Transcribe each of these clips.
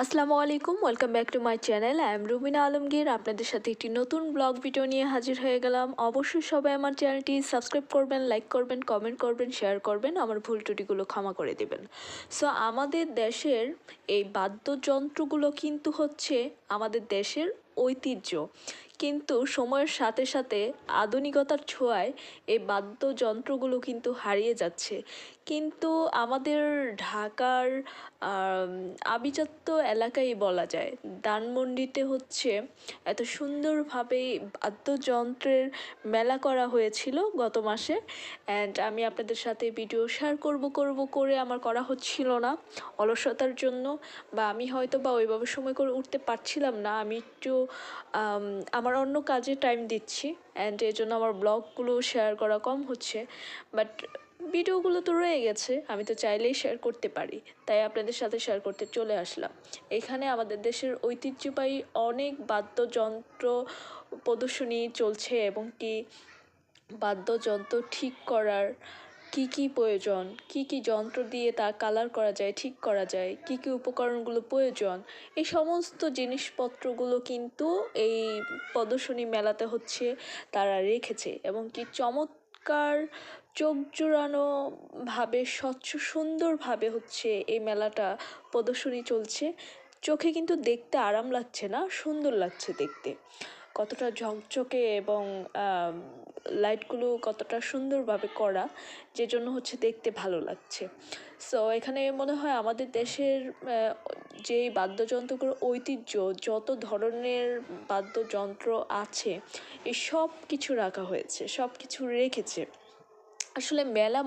আসসালামু আলাইকুম, welcome back to my channel. I am Rubina Alamgir. আপনাদের সাথে একটি নতুন ব্লগ ভিডিও নিয়ে হাজির হয়ে গেলাম। অবশ্যই সবাই আমার চ্যানেলটি সাবস্ক্রাইব করবেন, লাইক করবেন, কমেন্ট করবেন, শেয়ার করবেন, আমার ভুল ত্রুটিগুলো ক্ষমা করে দেবেন। সো আমাদের দেশের এই বাদ্যযন্ত্রগুলো কিন্তু হচ্ছে আমাদের দেশের ঐতিহ্য, কিন্তু সময়ের সাথে সাথে আধুনিকতার ছোঁয়ায় এই বাদ্যযন্ত্রগুলো কিন্তু হারিয়ে যাচ্ছে। কিন্তু আমাদের ঢাকার আভিজাত্য এলাকায় বলা যায়, ধানমন্ডিতে হচ্ছে এত সুন্দরভাবে বাদ্যযন্ত্রের মেলা করা হয়েছিল গত মাসে। অ্যান্ড আমি আপনাদের সাথে ভিডিও শেয়ার করব করে আমার করা হচ্ছিল না অলসতার জন্য, বা আমি হয়তো বা ওইভাবে সময় করে উঠতে পারছিলাম না। আমি একটু আমার অন্য কাজে টাইম দিচ্ছি, অ্যান্ড এই জন্য আমার ব্লগগুলো শেয়ার করা কম হচ্ছে। বাট ভিডিওগুলো তো রয়ে গেছে, আমি তো চাইলেই শেয়ার করতে পারি, তাই আপনাদের সাথে শেয়ার করতে চলে আসলাম। এখানে আমাদের দেশের ঐতিহ্যবাহী অনেক বাদ্যযন্ত্র প্রদর্শনী চলছে, এবং কি বাদ্যযন্ত্র ঠিক করার কি কি প্রয়োজন, কি কি যন্ত্র দিয়ে তা কালার করা যায়, ঠিক করা যায়, কি কি উপকরণগুলো প্রয়োজন, এই সমস্ত জিনিসপত্রগুলো কিন্তু এই প্রদর্শনী মেলাতে হচ্ছে তারা রেখেছে। এবং কি চমৎকার চোখ জুড়ানো ভাবে, স্বচ্ছ সুন্দরভাবে হচ্ছে এই মেলাটা প্রদর্শনী চলছে। চোখে কিন্তু দেখতে আরাম লাগছে না, সুন্দর লাগছে দেখতে, কতটা ঝকঝকে এবং লাইটগুলো কতটা সুন্দরভাবে করা, যে জন্য হচ্ছে দেখতে ভালো লাগছে। সো এখানে মনে হয় আমাদের দেশের যেই বাদ্যযন্ত্রগুলোর ঐতিহ্য, যত ধরনের বাদ্যযন্ত্র আছে, এই সব কিছু রাখা হয়েছে, সব কিছু রেখেছে। আসলে মেলা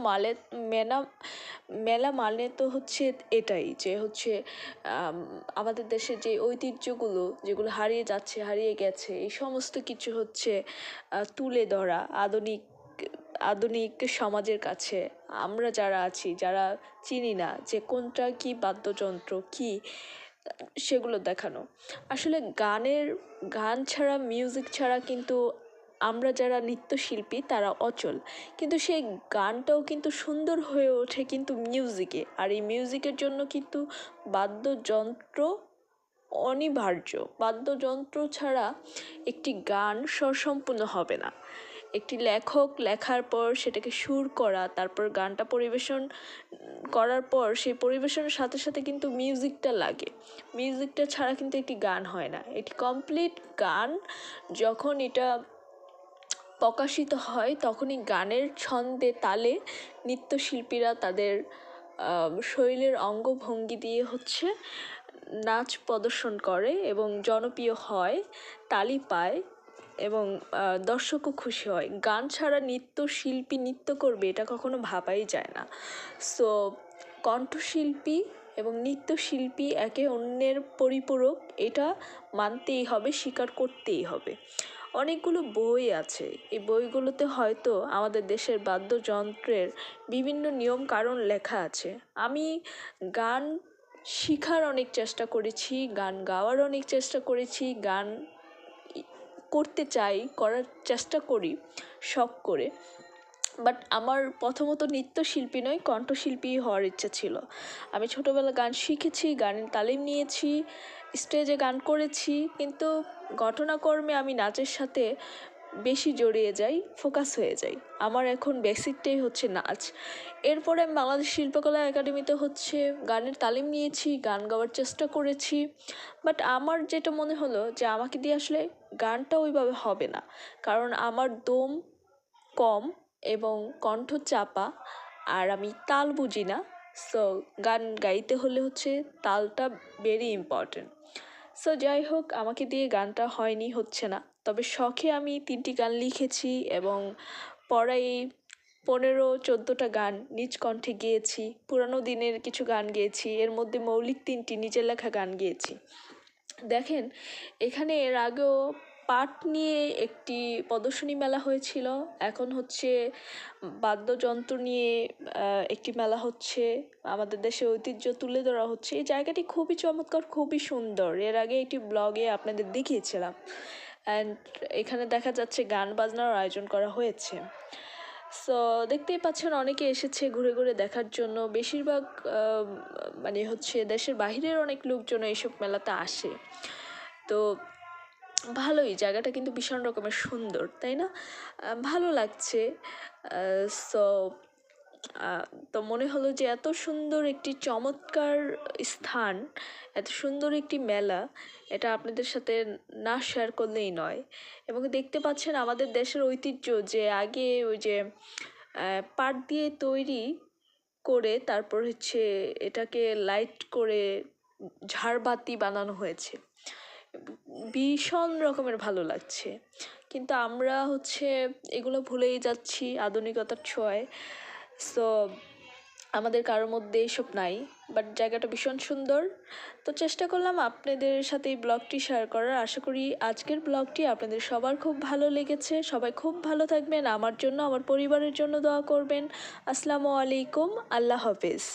মেলা মানে তো হচ্ছে এটাই, যে হচ্ছে আমাদের দেশের যে ঐতিহ্যগুলো যেগুলো হারিয়ে যাচ্ছে, হারিয়ে গেছে, এই সমস্ত কিছু হচ্ছে তুলে ধরা আধুনিক আধুনিক সমাজের কাছে। আমরা যারা আছি, যারা চিনি না যে কোনটা কি বাদ্যযন্ত্র কি, সেগুলো দেখানো। আসলে গান ছাড়া, মিউজিক ছাড়া কিন্তু আমরা যারা নৃত্যশিল্পী তারা অচল, কিন্তু সেই গানটাও কিন্তু সুন্দর হয়ে ওঠে কিন্তু মিউজিকে, আর এই মিউজিকের জন্য কিন্তু বাদ্যযন্ত্র অনিবার্য। বাদ্যযন্ত্র ছাড়া একটি গান স্বরসম্পূর্ণ হবে না। একটি লেখক লেখার পর সেটাকে সুর করা, তারপর গানটা পরিবেশন করার পর সেই পরিবেশনের সাথে সাথে কিন্তু মিউজিকটা লাগে। মিউজিকটা ছাড়া কিন্তু একটি গান হয় না। এটি কমপ্লিট গান যখন এটা প্রকাশিত হয়, তখনই গানের ছন্দে তালে নৃত্যশিল্পীরা তাদের শরীরের অঙ্গভঙ্গি দিয়ে হচ্ছে নাচ প্রদর্শন করে এবং জনপ্রিয় হয়, তালি পায়, এবং দর্শকও খুশি হয়। গান ছাড়া নৃত্যশিল্পী নৃত্য করবে এটা কখনো ভাবাই যায় না। সো কণ্ঠশিল্পী এবং নৃত্যশিল্পী একে অন্যের পরিপূরক, এটা মানতেই হবে, স্বীকার করতেই হবে। অনেকগুলো বই আছে, এই বইগুলোতে হয়তো আমাদের দেশের বাদ্যযন্ত্রের বিভিন্ন নিয়ম কারণ লেখা আছে। আমি গান শেখার অনেক চেষ্টা করেছি, গান গাওয়ার অনেক চেষ্টা করেছি, গান করতে চাই, করার চেষ্টা করি শখ করে। বাট আমার প্রথমত নৃত্যশিল্পী নয়, কণ্ঠশিল্পী হওয়ার ইচ্ছা ছিল। আমি ছোটোবেলা গান শিখেছি, গানের তালিম নিয়েছি, স্টেজে গান করেছি, কিন্তু ঘটনাক্রমে আমি নাচের সাথে বেশি জড়িয়ে যাই, ফোকাস হয়ে যাই। আমার এখন বেসিকটাই হচ্ছে নাচ। এরপরে আমি বাংলাদেশ শিল্পকলা একাডেমিতে হচ্ছে গানের তালিম নিয়েছি, গান গাওয়ার চেষ্টা করেছি। বাট আমার যেটা মনে হলো যে আমাকে দিয়ে আসলে গানটা ওইভাবে হবে না, কারণ আমার দম কম এবং কণ্ঠ চাপা, আর আমি তাল বুঝি না। সো গান গাইতে হলে হচ্ছে তালটা ভেরি ইম্পর্টেন্ট। সো যাই হোক, আমাকে দিয়ে গানটা হয়নি, হচ্ছে না। তবে শখে আমি 3টি গান লিখেছি, এবং পড়াই 15-14টা গান নিজ কণ্ঠে গেয়েছি। পুরানো দিনের কিছু গান গেয়েছি, এর মধ্যে মৌলিক 3টি নিজের লেখা গান গেয়েছি। দেখেন, এখানে এর আগেও পাট নিয়ে একটি প্রদর্শনী মেলা হয়েছিল, এখন হচ্ছে বাদ্যযন্ত্র নিয়ে একটি মেলা হচ্ছে, আমাদের দেশের ঐতিহ্য তুলে ধরা হচ্ছে। এই জায়গাটি খুবই চমৎকার, খুবই সুন্দর। এর আগে একটি ব্লগে আপনাদের দেখিয়েছিলাম। অ্যান্ড এখানে দেখা যাচ্ছে গান বাজনার আয়োজন করা হয়েছে। সো দেখতেই পাচ্ছেন অনেকে এসেছে ঘুরে ঘুরে দেখার জন্য। বেশিরভাগ মানে হচ্ছে দেশের বাহিরের অনেক লোকজন এইসব মেলাতে আসে। তো ভালোই, জায়গাটা কিন্তু ভীষণ রকমের সুন্দর, তাই না? ভালো লাগছে। সো তো মনে হলো যে এত সুন্দর একটি চমৎকার স্থান, এত সুন্দর একটি মেলা, এটা আপনাদের সাথে না শেয়ার করলেই নয়। এবং দেখতে পাচ্ছেন আমাদের দেশের ঐতিহ্য, যে আগে ওই যে পাট দিয়ে তৈরি করে তারপর হচ্ছে এটাকে লাইট করে ঝাড়বাতি বানানো হয়েছে। ভীষণ রকমের ভালো লাগছে। কিন্তু আমরা হচ্ছে এগুলো ভুলেই যাচ্ছি আধুনিকতার ছোঁয়ায়। সো আমাদের কারোর মধ্যে এসব নাই, বাট জায়গাটা ভীষণ সুন্দর। তো চেষ্টা করলাম আপনাদের সাথে এই ব্লগটি শেয়ার করার। আশা করি আজকের ব্লগটি আপনাদের সবার খুব ভালো লেগেছে। সবাই খুব ভালো থাকবেন, আমার জন্য আমার পরিবারের জন্য দোয়া করবেন। আসসালামু আলাইকুম, আল্লাহ হাফেজ।